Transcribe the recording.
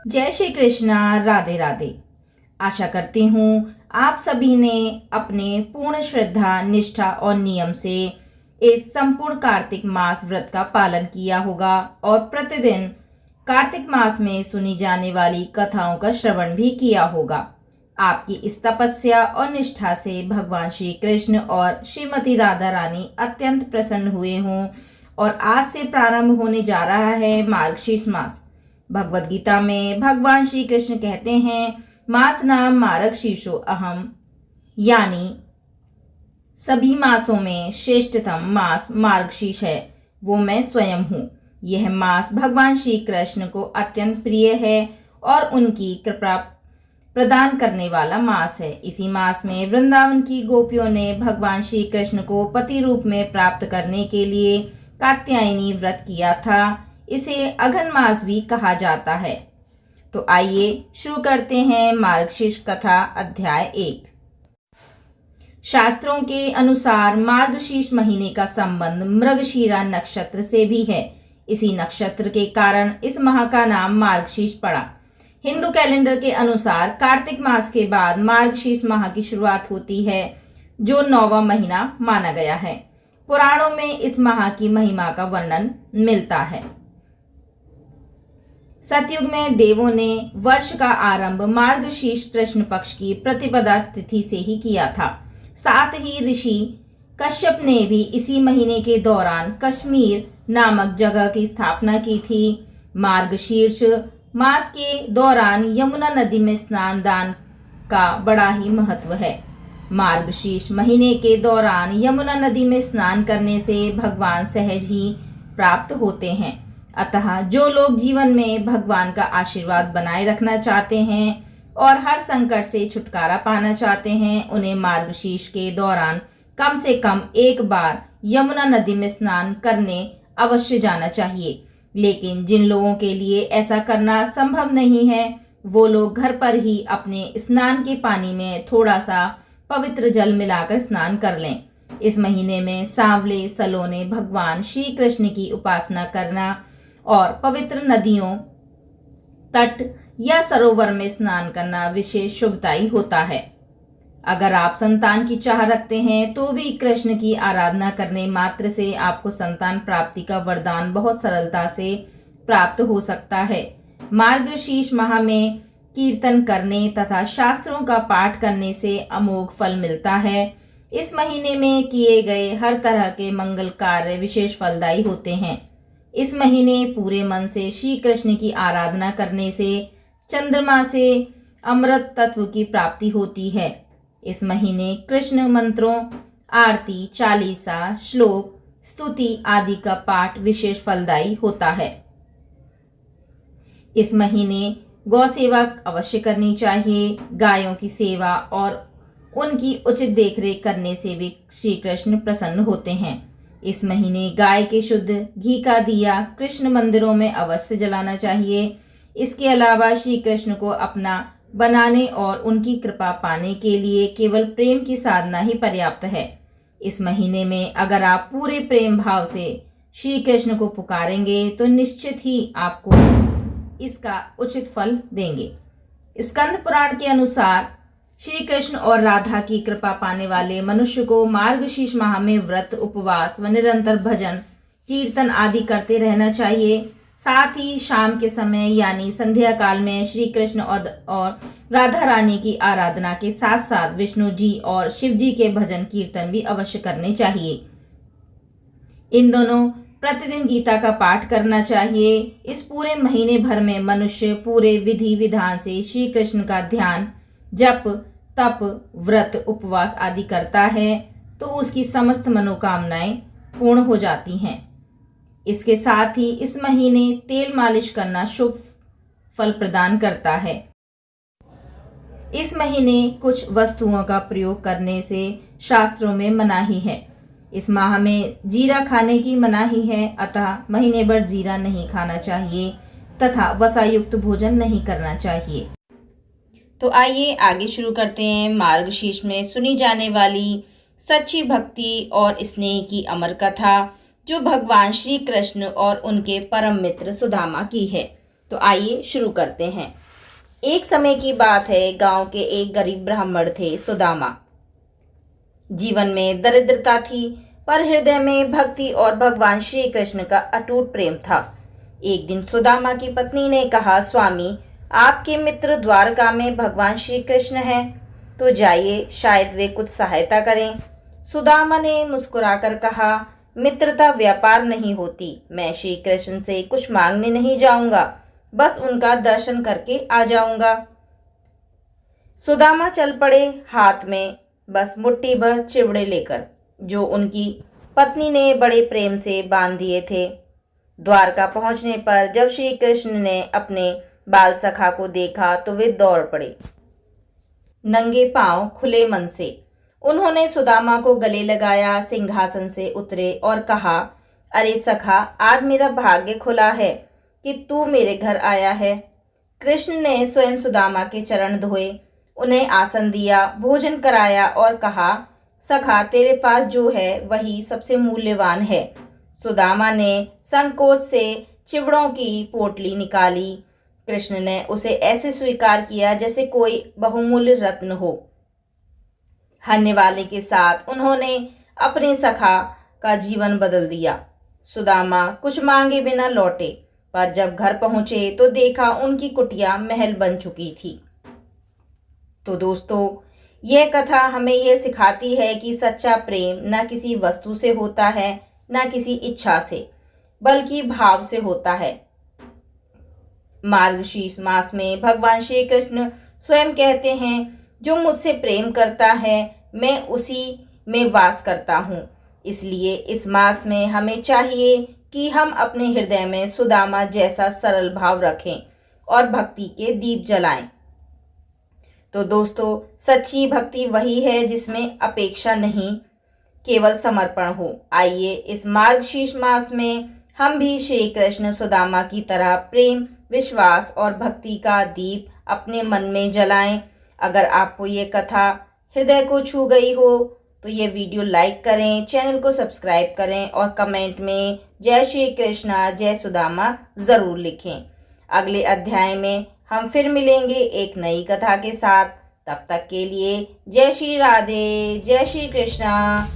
जय श्री कृष्णा। राधे राधे। आशा करती हूँ आप सभी ने अपने पूर्ण श्रद्धा, निष्ठा और नियम से इस संपूर्ण कार्तिक मास व्रत का पालन किया होगा और प्रतिदिन कार्तिक मास में सुनी जाने वाली कथाओं का श्रवण भी किया होगा। आपकी इस तपस्या और निष्ठा से भगवान श्री कृष्ण और श्रीमती राधा रानी अत्यंत प्रसन्न हुए हों और आज से प्रारंभ होने जा रहा है मार्गशीर्ष मास। भगवद गीता में भगवान श्री कृष्ण कहते हैं, मास नाम मार्गशीर्षो अहम, यानी सभी मासों में श्रेष्ठतम मास मार्गशीर्ष है, वो मैं स्वयं हूँ। यह मास भगवान श्री कृष्ण को अत्यंत प्रिय है और उनकी कृपा प्रदान करने वाला मास है। इसी मास में वृंदावन की गोपियों ने भगवान श्री कृष्ण को पति रूप में प्राप्त करने के लिए कात्यायनी व्रत किया था। इसे अघन मास भी कहा जाता है। तो आइए शुरू करते हैं मार्गशीर्ष कथा अध्याय 1। शास्त्रों के अनुसार मार्गशीर्ष महीने का संबंध मृगशिरा नक्षत्र से भी है। इसी नक्षत्र के कारण इस माह का नाम मार्गशीर्ष पड़ा। हिंदू कैलेंडर के अनुसार कार्तिक मास के बाद मार्गशीर्ष माह की शुरुआत होती है, जो 9वां महीना माना गया है। पुराणों में इस माह की महिमा का वर्णन मिलता है। सतयुग में देवों ने वर्ष का आरंभ मार्गशीर्ष कृष्ण पक्ष की प्रतिपदा तिथि से ही किया था। साथ ही ऋषि कश्यप ने भी इसी महीने के दौरान कश्मीर नामक जगह की स्थापना की थी। मार्गशीर्ष मास के दौरान यमुना नदी में स्नान दान का बड़ा ही महत्व है। मार्गशीर्ष महीने के दौरान यमुना नदी में स्नान करने से भगवान सहज ही प्राप्त होते हैं। अतः जो लोग जीवन में भगवान का आशीर्वाद बनाए रखना चाहते हैं और हर संकट से छुटकारा पाना चाहते हैं, उन्हें मार्गशीर्ष के दौरान कम से कम एक बार यमुना नदी में स्नान करने अवश्य जाना चाहिए। लेकिन जिन लोगों के लिए ऐसा करना संभव नहीं है, वो लोग घर पर ही अपने स्नान के पानी में थोड़ा सा पवित्र जल मिलाकर स्नान कर लें। इस महीने में सांवले सलोने भगवान श्री कृष्ण की उपासना करना और पवित्र नदियों, तट या सरोवर में स्नान करना विशेष शुभदायी होता है। अगर आप संतान की चाह रखते हैं तो भी कृष्ण की आराधना करने मात्र से आपको संतान प्राप्ति का वरदान बहुत सरलता से प्राप्त हो सकता है। मार्गशीर्ष माह में कीर्तन करने तथा शास्त्रों का पाठ करने से अमोघ फल मिलता है। इस महीने में किए गए हर तरह के मंगल कार्य विशेष फलदायी होते हैं। इस महीने पूरे मन से श्री कृष्ण की आराधना करने से चंद्रमा से अमृत तत्व की प्राप्ति होती है। इस महीने कृष्ण मंत्रों, आरती, चालीसा, श्लोक, स्तुति आदि का पाठ विशेष फलदायी होता है। इस महीने गौ सेवा अवश्य करनी चाहिए। गायों की सेवा और उनकी उचित देखरेख करने से भी श्री कृष्ण प्रसन्न होते हैं। इस महीने गाय के शुद्ध घी का दिया कृष्ण मंदिरों में अवश्य जलाना चाहिए। इसके अलावा श्री कृष्ण को अपना बनाने और उनकी कृपा पाने के लिए केवल प्रेम की साधना ही पर्याप्त है। इस महीने में अगर आप पूरे प्रेम भाव से श्री कृष्ण को पुकारेंगे तो निश्चित ही आपको इसका उचित फल देंगे। स्कंद पुराण के अनुसार श्री कृष्ण और राधा की कृपा पाने वाले मनुष्य को मार्गशीर्ष माह में व्रत, उपवास व निरंतर भजन, कीर्तन आदि करते रहना चाहिए। साथ ही शाम के समय यानी संध्या काल में श्री कृष्ण और राधा रानी की आराधना के साथ साथ विष्णु जी और शिव जी के भजन कीर्तन भी अवश्य करने चाहिए। इन दोनों प्रतिदिन गीता का पाठ करना चाहिए। इस पूरे महीने भर में मनुष्य पूरे विधि विधान से श्री कृष्ण का ध्यान, जप, तप, व्रत, उपवास आदि करता है तो उसकी समस्त मनोकामनाएं पूर्ण हो जाती हैं। इसके साथ ही इस महीने तेल मालिश करना शुभ फल प्रदान करता है। इस महीने कुछ वस्तुओं का प्रयोग करने से शास्त्रों में मनाही है। इस माह में जीरा खाने की मनाही है, अतः महीने भर जीरा नहीं खाना चाहिए तथा वसायुक्त भोजन नहीं करना चाहिए। तो आइए आगे शुरू करते हैं मार्गशीर्ष में सुनी जाने वाली सच्ची भक्ति और स्नेह की अमर कथा, जो भगवान श्री कृष्ण और उनके परम मित्र सुदामा की है। तो आइए शुरू करते हैं। एक समय की बात है, गांव के एक गरीब ब्राह्मण थे सुदामा। जीवन में दरिद्रता थी, पर हृदय में भक्ति और भगवान श्री कृष्ण का अटूट प्रेम था। एक दिन सुदामा की पत्नी ने कहा, स्वामी, आपके मित्र द्वारका में भगवान श्री कृष्ण हैं, तो जाइए, शायद वे कुछ सहायता करें। सुदामा ने मुस्कुराकर कहा, मित्रता व्यापार नहीं होती। मैं श्री कृष्ण से कुछ मांगने नहीं जाऊंगा, बस उनका दर्शन करके आ जाऊंगा। सुदामा चल पड़े, हाथ में बस मुट्ठी भर चिवड़े लेकर, जो उनकी पत्नी ने बड़े प्रेम से बांध दिए थे। द्वारका पहुंचने पर जब श्री कृष्ण ने अपने बाल सखा को देखा तो वे दौड़ पड़े, नंगे पांव, खुले मन से। उन्होंने सुदामा को गले लगाया, सिंहासन से उतरे और कहा, अरे सखा, आज मेरा भाग्य खुला है कि तू मेरे घर आया है। कृष्ण ने स्वयं सुदामा के चरण धोए, उन्हें आसन दिया, भोजन कराया और कहा, सखा, तेरे पास जो है वही सबसे मूल्यवान है। सुदामा ने संकोच से चिवड़ों की पोटली निकाली। कृष्ण ने उसे ऐसे स्वीकार किया जैसे कोई बहुमूल्य रत्न हो। हरने वाले के साथ उन्होंने अपने सखा का जीवन बदल दिया। सुदामा कुछ मांगे बिना लौटे, पर जब घर पहुंचे तो देखा उनकी कुटिया महल बन चुकी थी। तो दोस्तों, यह कथा हमें यह सिखाती है कि सच्चा प्रेम न किसी वस्तु से होता है, न किसी इच्छा से, बल्कि भाव से होता है। मार्गशीर्ष मास में भगवान श्री कृष्ण स्वयं कहते हैं, जो मुझसे प्रेम करता है मैं उसी में वास करता हूँ। इसलिए इस मास में हमें चाहिए कि हम अपने हृदय में सुदामा जैसा सरल भाव रखें और भक्ति के दीप जलाएं। तो दोस्तों, सच्ची भक्ति वही है जिसमें अपेक्षा नहीं, केवल समर्पण हो। आइए इस मार्गशीर्ष मास में हम भी श्री कृष्ण सुदामा की तरह प्रेम, विश्वास और भक्ति का दीप अपने मन में जलाएं। अगर आपको ये कथा हृदय को छू गई हो तो ये वीडियो लाइक करें, चैनल को सब्सक्राइब करें और कमेंट में जय श्री कृष्णा, जय सुदामा ज़रूर लिखें। अगले अध्याय में हम फिर मिलेंगे एक नई कथा के साथ। तब तक के लिए जय श्री राधे, जय श्री कृष्णा।